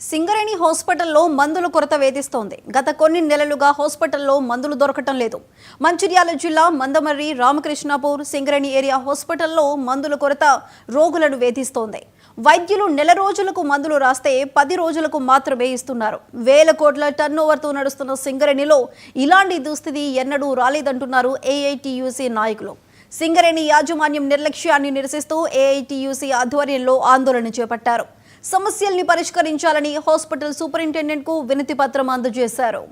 సింగరేణి హాస్పిటల్లో మందుల కొరత వేధిస్తోంది. గత కొన్ని నెలలుగా హాస్పిటల్లో మందులు దొరకటం లేదు. మంచిర్యాల జిల్లా మందమర్రి, రామకృష్ణాపూర్, సింగరేణి ఏరియా హాస్పిటల్లో మందుల కొరత రోగులను వేధిస్తోంది. వైద్యులు నెల రోజులకు మందులు రాస్తే 10 రోజులకు మాత్రమే ఇస్తున్నారు. వేల కోట్ల టర్నోవర్తో నడుస్తున్న సింగరేణిలో ఇలాంటి దుస్థితి ఎన్నడూ రాలేదంటున్నారు ఏఐటీయూసీ నాయకులు. సింగరేణి యాజమాన్యం నిర్లక్ష్యాన్ని నిరసిస్తూ ఏఐటీయూసీ ఆధ్వర్యంలో ఆందోళన చేపట్టారు. సమస్యల్ని పరిష్కరించాలని హాస్పిటల్ సూపరింటెండెంట్ కు వినతి పత్రం అందజేశారు.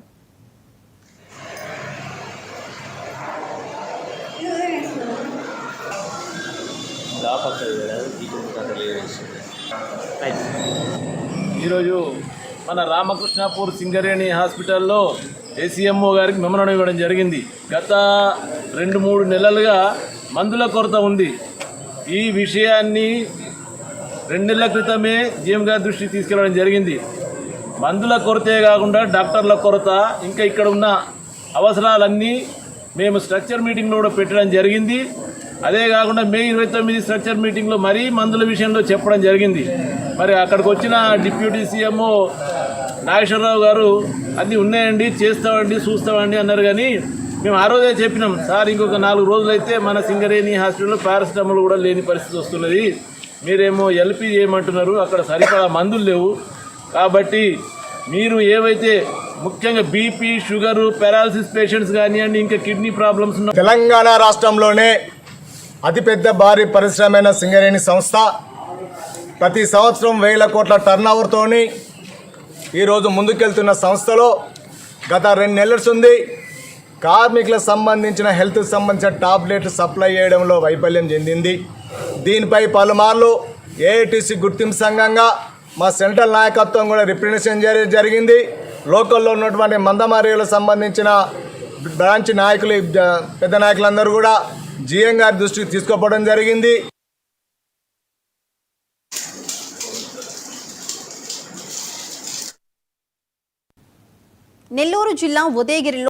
ఈరోజు మన రామకృష్ణాపూర్ సింగరేణి హాస్పిటల్లో ఏసీఎంఓ గారికి మెమోరాండం ఇవ్వడం జరిగింది. గత 2-3 నెలలుగా మందుల కొరత ఉంది. ఈ విషయాన్ని 2 నెలల క్రితమే జీఎం గారి దృష్టికి తీసుకెళ్ళడం జరిగింది. మందుల కొరతే కాకుండా డాక్టర్ల కొరత, ఇంకా ఇక్కడ ఉన్న అవసరాలన్నీ మేము స్ట్రక్చర్ మీటింగ్లో కూడా పెట్టడం జరిగింది. అదే కాకుండా మే 29 స్ట్రక్చర్ మీటింగ్లో మరీ మందుల విషయంలో చెప్పడం జరిగింది. మరి అక్కడికి వచ్చిన డిప్యూటీ సీఎంఓ నాగేశ్వరరావు గారు అన్నీ ఉన్నాయండి, చేస్తామండి, చూస్తామండి అన్నారు. కానీ మేము ఆ రోజే చెప్పినాం, సార్ ఇంకొక 4 రోజులైతే మన సింగరేణి హాస్పిటల్లో పారాసిటమాల్ కూడా లేని పరిస్థితి వస్తున్నది, మీరేమో ఎల్పీ చేయమంటున్నారు, అక్కడ సరిపడా మందులు లేవు. కాబట్టి మీరు ఏవైతే ముఖ్యంగా బీపీ, షుగరు, పారాలసిస్ పేషెంట్స్ కానివ్వండి, ఇంకా కిడ్నీ ప్రాబ్లమ్స్ ఉన్న తెలంగాణ రాష్ట్రంలోనే అతిపెద్ద భారీ పరిశ్రమైన సింగరేణి సంస్థ ప్రతి సంవత్సరం వేల కోట్ల టర్నోవర్తోని ఈరోజు ముందుకెళ్తున్న సంస్థలో గత 2 నెలలు ఉంది కార్మికులకు సంబంధించిన హెల్త్కి సంబంధించిన టాబ్లెట్లు సప్లై చేయడంలో వైఫల్యం చెందింది. దీనిపై పలుమార్లు ఏఐటీసీ గుర్తింపు సంఘంగా మా సెంట్రల్ నాయకత్వం కూడా రిప్రజెంటేషన్ జరిగింది. లోకల్లో ఉన్నటువంటి మందమర్రిలకు సంబంధించిన బ్రాంచ్ నాయకులు, పెద్ద నాయకులందరూ కూడా జీఎం గారి దృష్టికి తీసుకుపోవడం జరిగింది. నెల్లూరు జిల్లా ఉదయగిరిలో